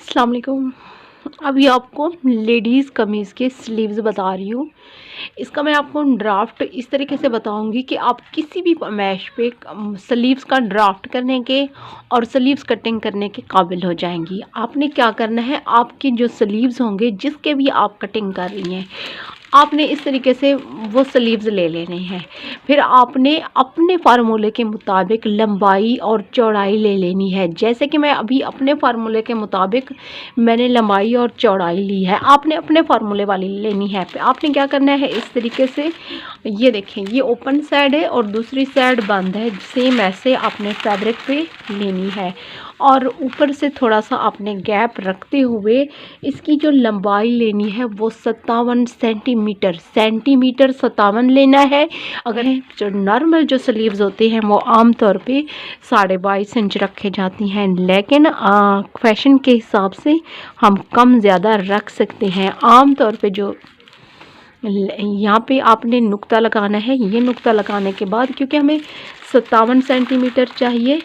अस्सलाम वालेकुम। अभी आपको लेडीज़ कमीज़ के स्लीव्स बता रही हूँ। इसका मैं आपको ड्राफ्ट इस तरीके से बताऊँगी कि आप किसी भी मैश पे स्लीव्स का ड्राफ्ट करने के और स्लीव्स कटिंग करने के काबिल हो जाएंगी। आपने क्या करना है, आपके जो स्लीव्स होंगे जिसके भी आप कटिंग कर रही हैं, आपने इस तरीके से वो स्लीव्स ले लेने हैं। फिर आपने अपने फार्मूले के मुताबिक लंबाई और चौड़ाई ले लेनी है। जैसे कि मैं अभी अपने फार्मूले के मुताबिक मैंने लंबाई और चौड़ाई ली है, आपने अपने फार्मूले वाली लेनी है। आपने क्या करना है, इस तरीके से ये देखें, ये ओपन साइड है और दूसरी साइड बंद है। सेम ऐसे आपने फैब्रिक पे लेनी है और ऊपर से थोड़ा सा आपने गैप रखते हुए इसकी जो लंबाई लेनी है वो 57 सेंटीमीटर 57 लेना है। अगर जो नॉर्मल जो स्लीव्स होते हैं वो आम तौर पे 22.5 इंच रखे जाती हैं, लेकिन फैशन के हिसाब से हम कम ज़्यादा रख सकते हैं। आम तौर पे जो यहाँ पे आपने नुक्ता लगाना है, ये नुक्ता लगाने के बाद क्योंकि हमें 57 सेंटीमीटर चाहिए,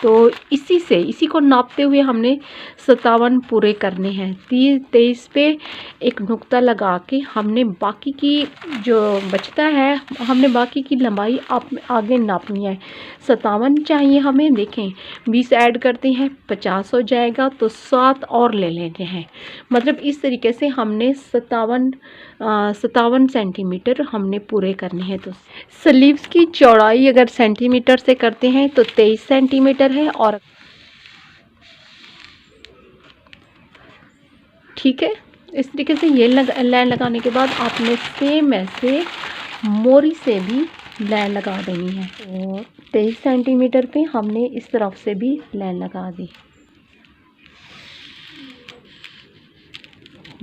तो इसी को नापते हुए हमने 57 पूरे करने हैं। 23 पे एक नुक्ता लगा के हमने बाकी की जो बचता है, हमने बाकी की लंबाई आप आगे नापनी है। 57 चाहिए हमें, देखें 20 ऐड करते हैं 50 हो जाएगा, तो 7 और ले लेते हैं। मतलब इस तरीके से हमने 57 सेंटीमीटर हमने पूरे करने हैं। तो स्लीव्स की चौड़ाई अगर सेंटीमीटर से करते हैं तो 23 सेंटीमीटर है। और ठीक है, इस तरीके से ये लाइन लगाने के बाद आपने सेम ऐसे मोरी से भी लाइन लगा देनी है। तो 23 सेंटीमीटर पे हमने इस तरफ से भी लाइन लगा दी।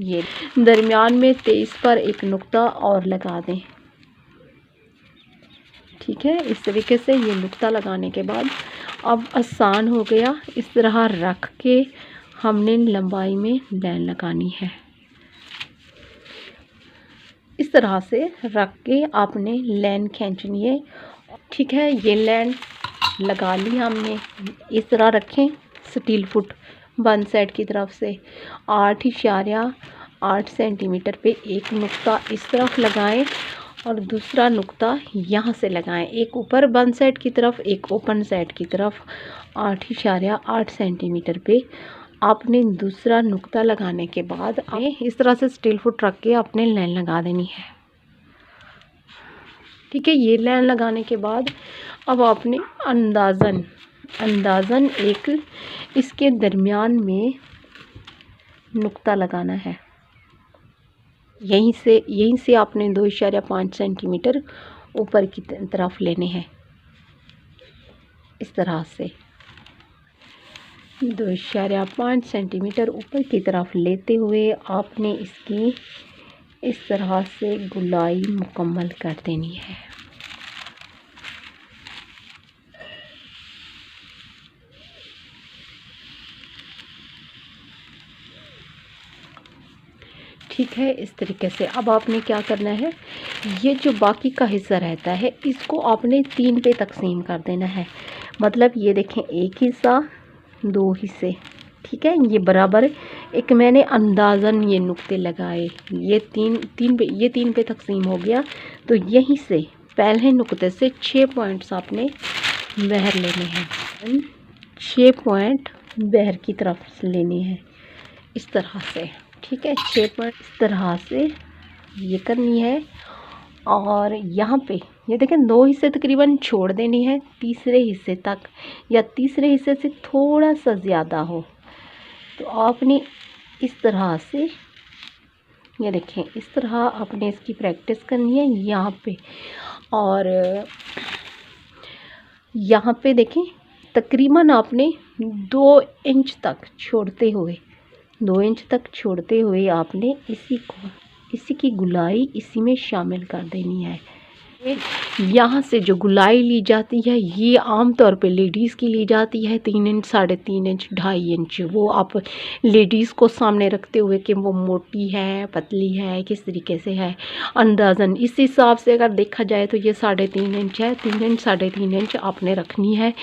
ये दरमियान में 23 पर एक नुक्ता और लगा दें। ठीक है, इस तरीके से ये नुक्ता लगाने के बाद अब आसान हो गया। इस तरह रख के हमने लंबाई में लाइन लगानी है। इस तरह से रख के आपने लाइन खींचनी है। ठीक है, ये लाइन लगा ली हमने। इस तरह रखें, स्टील फुट वन साइड की तरफ से 8.8 सेंटीमीटर पे एक नुक्ता इस तरफ लगाएं और दूसरा नुक्ता यहाँ से लगाएं। एक ऊपर वन साइड की तरफ, एक ओपन साइड की तरफ। 8.8 सेंटीमीटर पे आपने दूसरा नुक्ता लगाने के बाद इस तरह से स्टील फुट रख के आपने लाइन लगा देनी है। ठीक है, ये लाइन लगाने के बाद अब आपने अंदाज़न एक इसके दरमियान में नुक्ता लगाना है। यहीं से आपने 2.5 सेंटीमीटर ऊपर की तरफ लेने हैं। इस तरह से 2.5 सेंटीमीटर ऊपर की तरफ लेते हुए आपने इसकी इस तरह से गुलाई मुकम्मल कर देनी है। ठीक है, इस तरीके से अब आपने क्या करना है, ये जो बाकी का हिस्सा रहता है इसको आपने 3 पे तकसीम कर देना है। मतलब ये देखें, एक हिस्सा, 2 हिस्से। ठीक है, ये बराबर एक मैंने अंदाज़न ये नुक्ते लगाए, ये तीन पे तकसीम हो गया। तो यहीं से पहले नुक्ते से 6 पॉइंट्स आपने बाहर लेने हैं। 6 पॉइंट बाहर की तरफ लेने हैं इस तरह से। ठीक है, 6 पॉइंट इस तरह से ये करनी है। और यहाँ पे ये देखें, 2 हिस्से तकरीबन छोड़ देने हैं तीसरे हिस्से तक, या तीसरे हिस्से से थोड़ा सा ज़्यादा हो। तो आपने इस तरह से ये देखें, इस तरह आपने इसकी प्रैक्टिस करनी है यहाँ पे। और यहाँ पे देखें, तकरीबन आपने 2 इंच तक छोड़ते हुए 2 इंच तक छोड़ते हुए आपने इसी की गुलाई इसी में शामिल कर देनी है। यहाँ से जो गुलाई ली जाती है ये आमतौर पे लेडीज़ की ली जाती है 3 इंच, 3.5 इंच, 2.5 इंच। वो आप लेडीज़ को सामने रखते हुए कि वो मोटी है, पतली है, किस तरीके से है, अंदाज़न इस हिसाब से अगर देखा जाए तो ये 3.5 इंच है। 3 इंच 3.5 इंच आपने रखनी है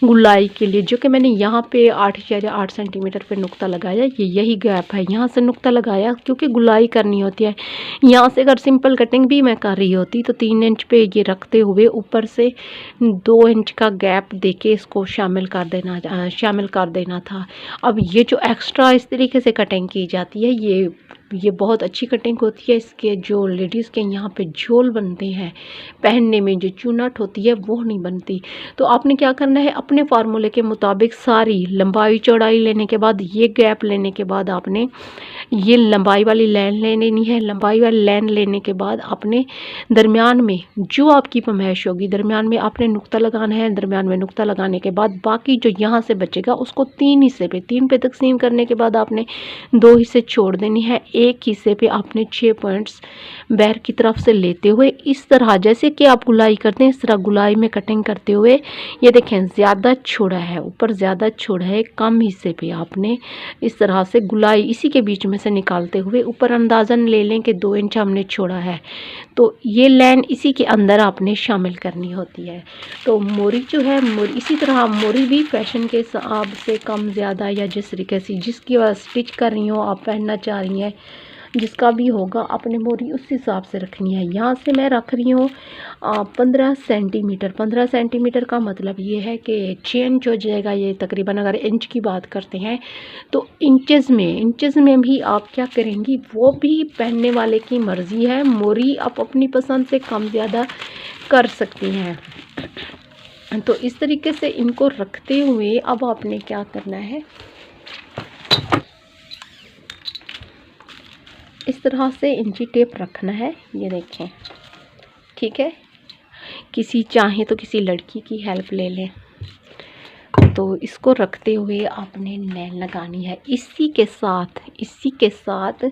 गुलाई के लिए, जो कि मैंने यहाँ पे 8.8 सेंटीमीटर पे नुक्ता लगाया। ये यही गैप है, यहाँ से नुक्ता लगाया क्योंकि गुलाई करनी होती है। यहाँ से अगर सिंपल कटिंग भी मैं कर रही होती तो 3 इंच पे ये रखते हुए ऊपर से 2 इंच का गैप देके इसको शामिल कर देना था। अब ये जो एक्स्ट्रा इस तरीके से कटिंग की जाती है ये बहुत अच्छी कटिंग होती है। इसके जो लेडीज़ के यहाँ पे झोल बनते हैं पहनने में, जो चुन्नट होती है वो नहीं बनती। तो आपने क्या करना है, अपने फार्मूले के मुताबिक सारी लंबाई चौड़ाई लेने के बाद, ये गैप लेने के बाद आपने ये लंबाई वाली लाइन ले लेनी है। लंबाई वाली लाइन लेने के बाद आपने दरमियान में जो आपकी पैमाइश होगी दरमियान में आपने नुक्ता लगाना है। दरमियान में नुक्ता लगाने के बाद बाकी जो यहाँ से बचेगा उसको 3 पे तकसीम करने के बाद आपने 2 हिस्से छोड़ देनी है। एक हिस्से पे आपने 6 पॉइंट्स बैर की तरफ से लेते हुए इस तरह, जैसे कि आप गुलाई करते हैं इस तरह गुलाई में कटिंग करते हुए, ये देखें ज़्यादा छोड़ा है, ऊपर ज़्यादा छोड़ा है, कम हिस्से पे आपने इस तरह से गुलाई इसी के बीच में से निकालते हुए ऊपर अंदाज़न ले लें कि 2 इंच हमने छोड़ा है, तो ये लाइन इसी के अंदर आपने शामिल करनी होती है। तो मोरी जो है, मोरी इसी तरह मोरी भी फैशन के हिसाब से कम ज़्यादा या जिस तरीके से जिसकी स्टिच कर रही हो आप, पहनना चाह रही हैं, जिसका भी होगा अपने मोरी उस हिसाब से रखनी है। यहाँ से मैं रख रही हूँ 15 सेंटीमीटर। 15 सेंटीमीटर का मतलब ये है कि 6 इंच हो जाएगा ये तकरीबन। अगर इंच की बात करते हैं तो इंचज़ में भी आप क्या करेंगी वो भी पहनने वाले की मर्ज़ी है। मोरी आप अपनी पसंद से कम ज़्यादा कर सकती हैं। तो इस तरीके से इनको रखते हुए अब आपने क्या करना है, इस तरह से इंची टेप रखना है, ये देखें, ठीक है। किसी चाहे तो किसी लड़की की हेल्प ले लें। तो इसको रखते हुए आपने लाइन लगानी है इसी के साथ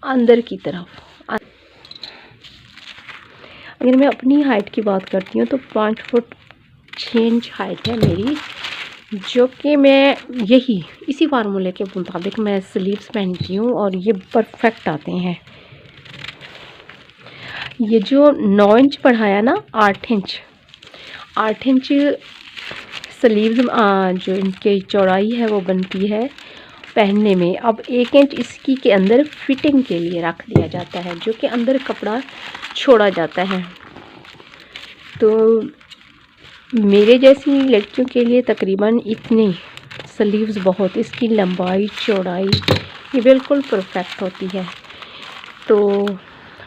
अंदर की तरफ। अगर मैं अपनी हाइट की बात करती हूँ तो 5 फुट 6 इंच हाइट है मेरी, जो कि मैं इसी फार्मूले के मुताबिक मैं स्लीव्स पहनती हूँ और ये परफेक्ट आते हैं। ये जो 9 इंच बढ़ाया ना, 8 इंच स्लीव्स जो इनकी चौड़ाई है वो बनती है पहनने में। अब 1 इंच इसकी के अंदर फिटिंग के लिए रख दिया जाता है, जो कि अंदर कपड़ा छोड़ा जाता है। तो मेरे जैसी लड़कियों के लिए तकरीबन इतनी स्लीव्स बहुत, इसकी लंबाई चौड़ाई ये बिल्कुल परफेक्ट होती है। तो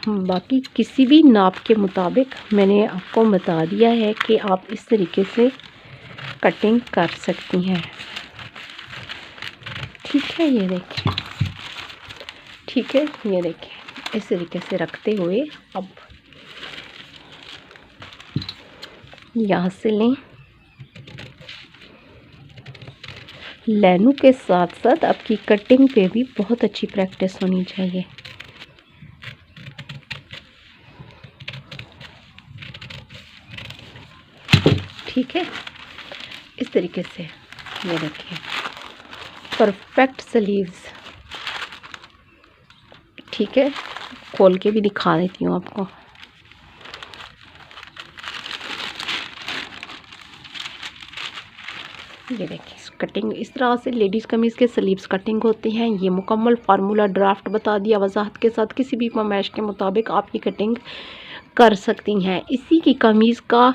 बाकी किसी भी नाप के मुताबिक मैंने आपको बता दिया है कि आप इस तरीके से कटिंग कर सकती हैं, ठीक है। ये देखिए, ठीक है, ये देखिए, इस तरीके से रखते हुए अब यहाँ से लें। लाइनों के साथ साथ आपकी कटिंग पे भी बहुत अच्छी प्रैक्टिस होनी चाहिए। ठीक है, इस तरीके से ये देखिए परफेक्ट स्लीव्स, ठीक है। खोल के भी दिखा देती हूँ आपको। ये देखिए कटिंग इस तरह से लेडीज़ कमीज़ के स्लीव्स कटिंग होती हैं। ये मुकम्मल फार्मूला ड्राफ्ट बता दिया वजाहत के साथ, किसी भी फरमाइश के मुताबिक आप ये कटिंग कर सकती हैं। इसी की कमीज़ का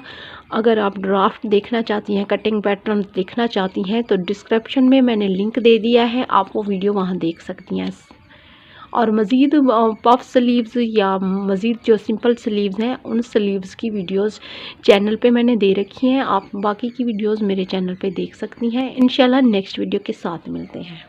अगर आप ड्राफ्ट देखना चाहती हैं, कटिंग पैटर्न देखना चाहती हैं, तो डिस्क्रिप्शन में मैंने लिंक दे दिया है, आप वो वीडियो वहाँ देख सकती हैं। और मज़ीद पफ स्लीव्स या मज़ीद जो सिंपल स्लीव्स हैं उन स्लीव्स की वीडियोस चैनल पे मैंने दे रखी हैं। आप बाकी की वीडियोस मेरे चैनल पे देख सकती हैं। इंशाल्लाह नेक्स्ट वीडियो के साथ मिलते हैं।